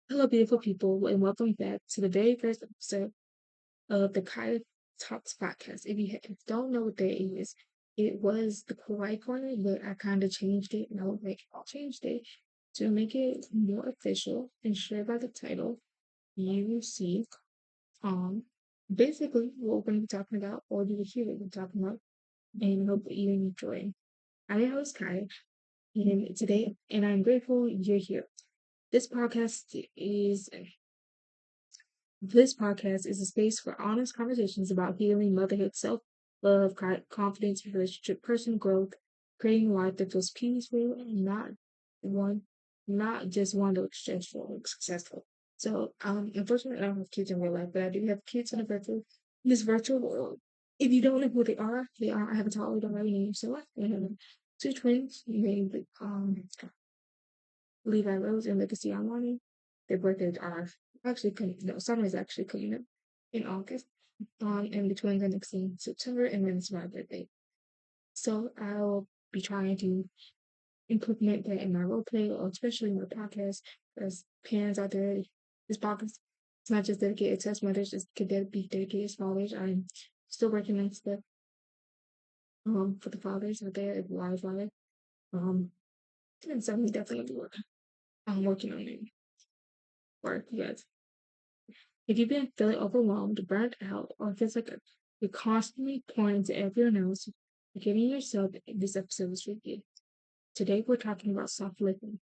Hello, beautiful people, and welcome back to the very first episode of the Kaiya Talks Podcast. If you don't know what that is, it was the Kawaii Corner, but I kind of changed it, and I'll change it to make it more official and share by the title. You see, um, basically what we're going to be talking about, or you will hear what we're talking about, and hope that you enjoy. I'm your host, Kaiya, and I'm grateful you're here. This podcast is This podcast is a space for honest conversations about healing, motherhood, self love, confidence, relationship, personal growth, creating a life that feels peaceful and one, not just one that looks stressful or successful. So, unfortunately, I don't have kids in real life, but I do have kids in this virtual world. If you don't know who they are. I have a toddler that already named so I have two twins named Levi Rose and Legacy Armani. Their birthdays are actually coming. No, summer is actually coming up in August. And the twins are next in September, and then it's my birthday. So I'll be trying to implement that in my role play, or especially in my podcast, as parents out there. This podcast it's not just dedicated to us mothers; it could be dedicated to fathers. I'm still working on stuff for the fathers out there, if live father. Um, and so we definitely working. I'm working on it for you guys. If you've been feeling overwhelmed, burnt out, or feels like you're constantly pouring into everyone else, forgetting yourself, this episode is for you. Today we're talking about soft living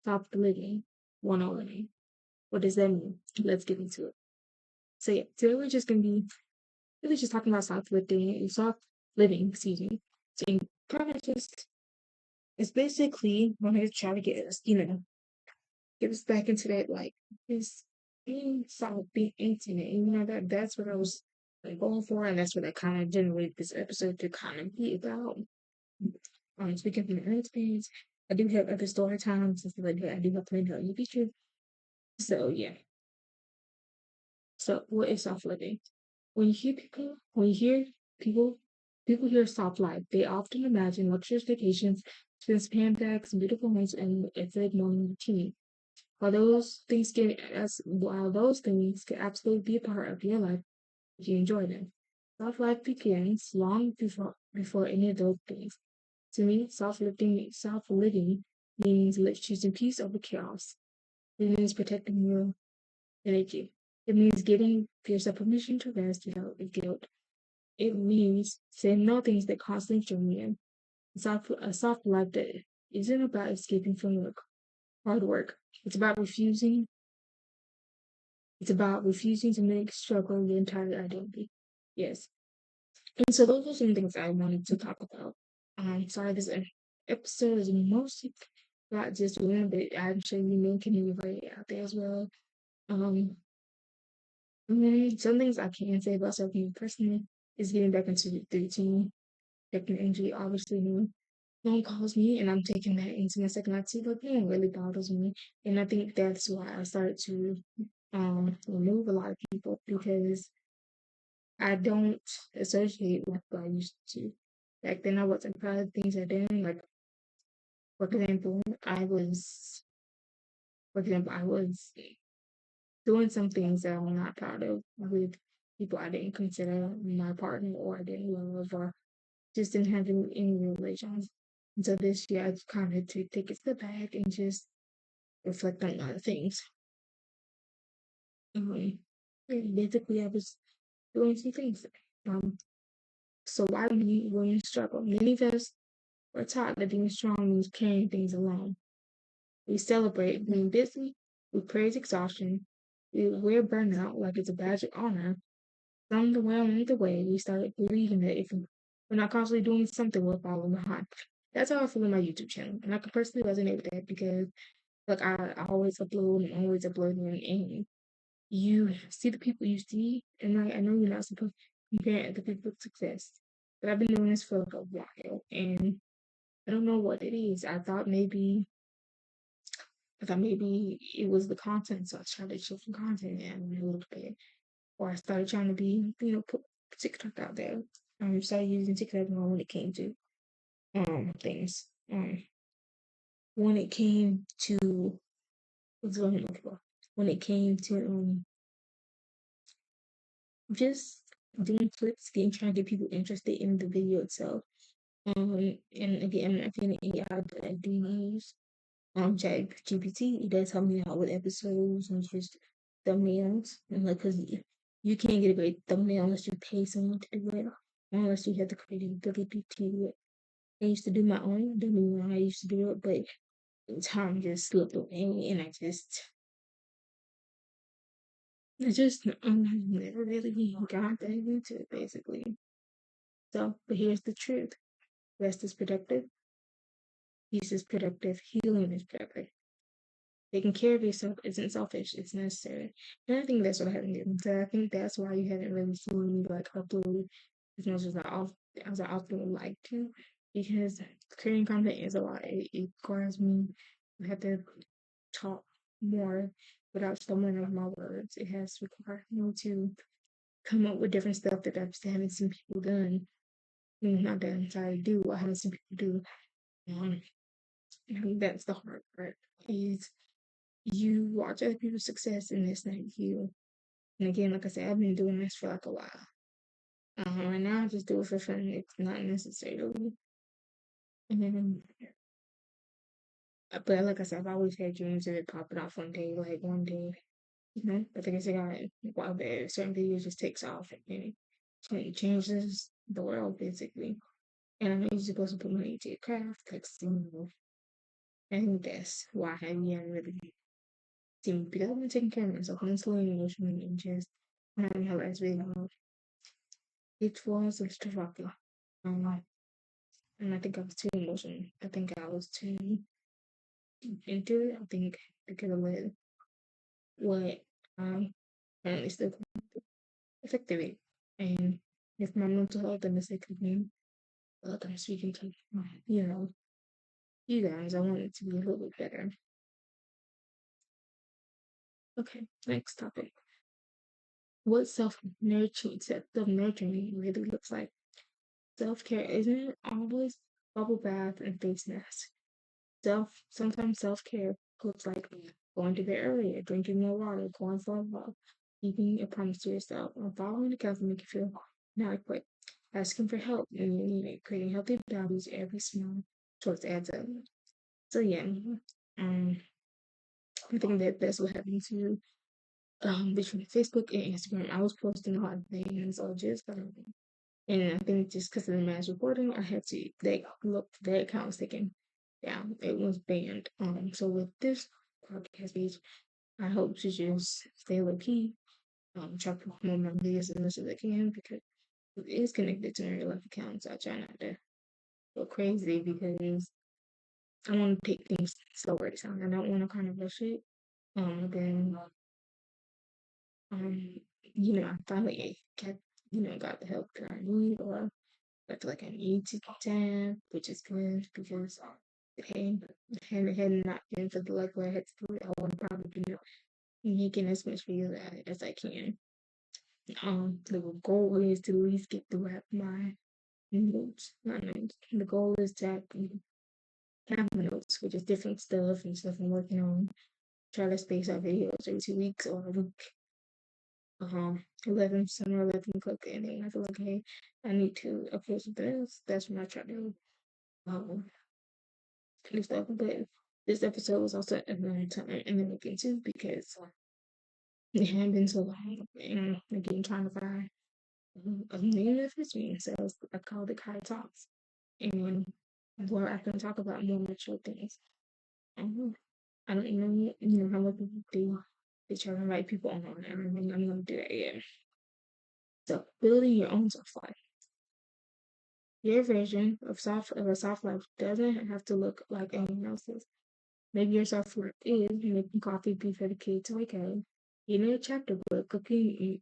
101. What does that mean? Let's get into it. So yeah, today we're just gonna be really just talking about soft living, excuse me. So kind of just it's basically I'm here to try to get us, get us back into that like this being soft, being intimate. And that's what I was like going for, and that's what I kind of generated this episode to kind of be about. Speaking from my own experience, I do have other story times and stuff like that. I do have plenty in the future. So yeah. So what is soft living? When you hear people, people hear soft life. They often imagine luxurious vacations, expensive handbags, beautiful homes, and a good morning routine. While those things can absolutely be a part of your life if you enjoy them, soft life begins long before any of those things. To me, soft living means choosing peace over chaos. It means protecting your energy. It means giving yourself permission to rest without guilt. It means saying no things that constantly drain you. A soft life that isn't about escaping from hard work. It's about refusing It's about refusing to make struggle your entire identity. Yes. And so those are some things I wanted to talk about. Sorry, this episode is mostly not just women, but I'm sure you men can relate out there as well. Um, some things I can say about self me personally is getting back into the routine, checking energy. Obviously, no one calls me, and I'm taking that into my second life too. But it really bothers me, and I think that's why I started to remove a lot of people because I don't associate with what I used to. Back then, I wasn't proud of things I did. Like, for example, I was doing some things that I'm not proud of with people I didn't consider my partner or I didn't love or just didn't have any relations. And so this year, I kind of to take a step back and just reflect on a lot of things. And basically, I was doing some things. Um, so why do women struggle? Many of us were taught that being strong means carrying things alone. We celebrate being busy, we praise exhaustion, we wear burnout like it's a badge of honor. Somewhere along the way, we started believing that if we're not constantly doing something, we're falling behind. That's how I feel in my YouTube channel. And I can personally resonate with that because like I always upload and always uploading and you see the people you see and I know you're not supposed to compare other people's success. But I've been doing this for like a while and I don't know what it is. I thought maybe it was the content, so I tried to shift some content and a little bit. Or I started trying to put TikTok out there. Started using TikTok more when it came to things. When it came to what's going on before. when it came to just doing clips, getting trying to get people interested in the video itself. And again, I think AI that I do use Chat GPT, it does help me out with episodes and just thumbnails, and like, cause you can't get a great thumbnail unless you pay someone to do it, unless you have the creativity to do it. I used to do my own, don't get me wrong, I used to do it, but time just slipped away, and I just never really got back into it, basically. So, but here's the truth: rest is productive, peace is productive, healing is productive. Taking care of yourself isn't selfish, it's necessary. And I think that's what I haven't done. So I think that's why you haven't really seen me like upload as much as I often would like to. Because creating content is a lot. It requires me to have to talk more without stumbling over my words. It has required me to come up with different stuff that I just haven't seen people done. Not that I'm trying to do, I haven't seen people do. Um, I think that's the hard part. Is you watch other people's success and it's not you. And again, like I said, I've been doing this for like a while. Right now, I just do it for fun. It's not necessarily. And but like I said, I've always had dreams of it popping off one day, like one day. I think it's a guy while there certain videos just takes off and it changes the world basically. And I know you're supposed to put money into your craft, like I think that's why I haven't really seen because I've been taking care of myself mentally and emotionally and just having a last video. It was a rocky. Um, and I think I was too emotional. I think I was too into it. I think because of what apparently still affected it. And if my mental health and the sick of me, I'm speaking to, you know, you guys, I want it to be a little bit better. Okay, next topic. What self nurturing really looks like. Self care isn't always bubble bath and face mask. Sometimes self care looks like going to bed earlier, drinking more water, going for a walk, keeping a promise to yourself, or following the counsel make you feel inadequate, asking for help when you need it, creating healthy boundaries every small choice adds up. So yeah, um, I think that that's what happened to between Facebook and Instagram. I was posting a lot of things or just and I think just because of the mass reporting, I had to that account was taken down. It was banned. So with this podcast page, I hope to just stay low key, try to promote my videos as much as I can because it is connected to my real life account. So I try not to go crazy because I want to take things slower this time. I don't want to kind of rush it. Then um, I finally got the help that I need or I feel like I need to time, which is good because hey, had not been for the like what I had to do, I would probably be making as much video as I can. The goal is to at least get through my notes, not notes. The goal is to have my notes, which is different stuff and stuff I'm working on. Try to space out videos every 2 weeks or a week. 11 summer 11 cook, and then I feel like hey, I need to upload something else. That's when I try to um and stuff. But this episode was also a long time in the making too because it had been so long. And again, trying to find a name that fits me. So I called it Kaiya Talks. And where I can talk about more mature things. Um, I don't how much people do. They try to invite people on. I don't think I'm going to do that yet. So building your own soft life. Your version of a soft life doesn't have to look like anyone else's. Maybe your self-worth is making coffee before the kids wake up, eating a chapter book, cooking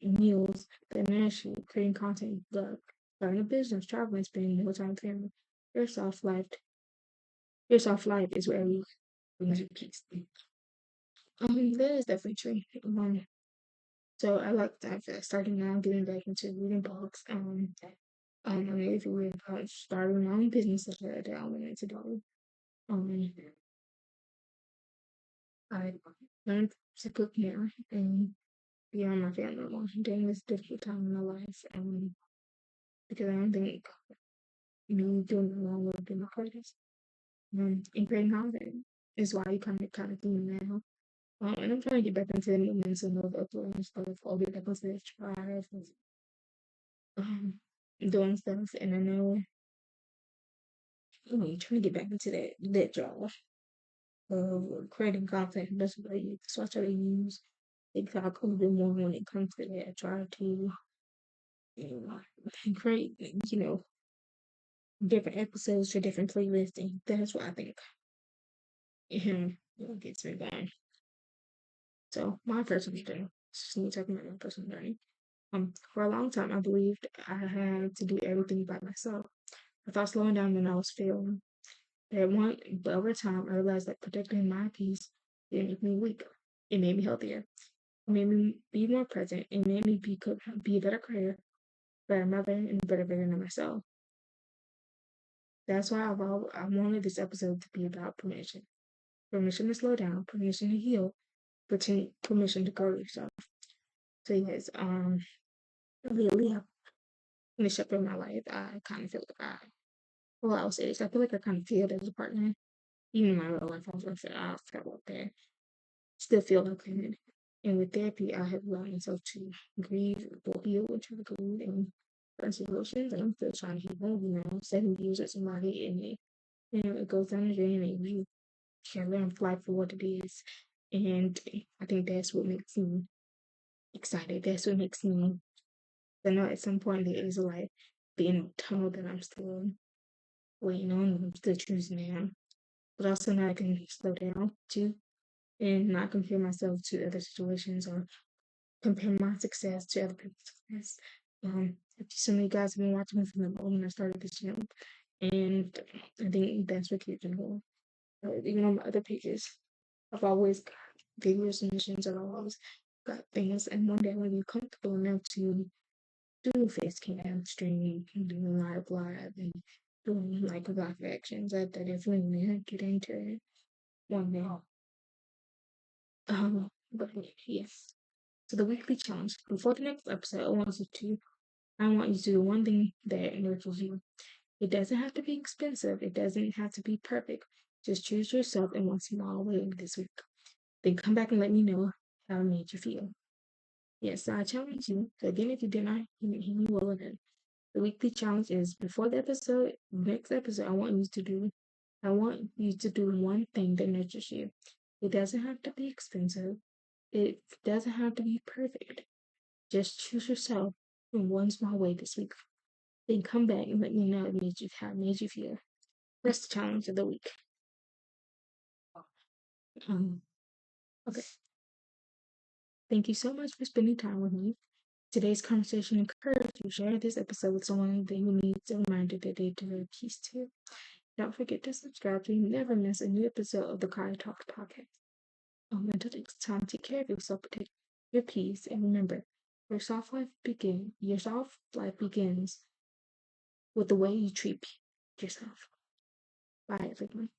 meals that nourish you, creating content you love, starting a business, traveling, spending more time with family. Your soft life, your soft life is where you brings you peace. That is definitely true. So I like that. Starting now, getting back into reading books. I mean, if you read about starting my own business that I wanted to do. Um, I learn to cook more and be around my family more during this difficult time in my life. Because I don't think me doing it alone would have been the hardest. And creating content is why you kind of do now. And I'm trying to get back into the momentum of uploading stuff, all the episodes, try um, doing stuff, and I know trying to get back into that job of creating content. That's what I try to use TikTok a little bit more when it comes to that. I try to create, different episodes for different playlists, and that's what I think gets me going. So my personal journey, just me talking about my personal journey. For a long time, I believed I had to do everything by myself. I thought slowing down when I was failing. But over time, I realized that protecting my peace didn't make me weak. It made me healthier. It made me be more present. It made me be a better career, better mother, and a better version of myself. That's why I wanted this episode to be about permission. Permission to slow down, permission to heal, permission to grow yourself. So yes, lately I've finished up in my life. I kind of feel like I'll say this. I feel like I kind of failed as a partner. Even in my real life, I felt like that. Still feel like that. And with therapy, I have allowed myself to grieve, or heal, and try to go and find solutions. And I'm still trying to heal, 7 years with somebody, and it goes down the drain, and you can learn life for what it is. And I think that's what makes me excited. That's what makes me. I know at some point there is a light, the end of the tunnel that I'm still waiting on, and I'm still choosing now. But also now I can slow down too and not compare myself to other situations or compare my success to other people's success. Some of you guys have been watching me from the moment I started this channel, and I think that's what keeps me going. Even on my other pages, I've always got videos and missions. I've always got things, and one day I'm gonna be comfortable enough to do face cam streaming, doing live, and doing like live actions. I definitely want to get into it one day. But yes. So the weekly challenge. Before the next episode, I want you to do one thing that nurtures you. It doesn't have to be expensive. It doesn't have to be perfect. Just choose yourself in one small way this week. Then come back and let me know how it made you feel. Yes, so I challenge you. So again, if you did not hear me well enough, the weekly challenge is before the next episode, I want you to do one thing that nurtures you. It doesn't have to be expensive. It doesn't have to be perfect. Just choose yourself in one small way this week. Then come back and let me know how it made you feel. That's the challenge of the week. Um, okay. Thank you so much for spending time with me. Today's conversation encouraged you to share this episode with someone that you need a reminder that they deserve peace too. Don't forget to subscribe so you never miss a new episode of the Kaiya Talks Podcast. Until next time, take care of yourself, protect your peace, and remember, your soft life begins with the way you treat yourself. Bye, everyone.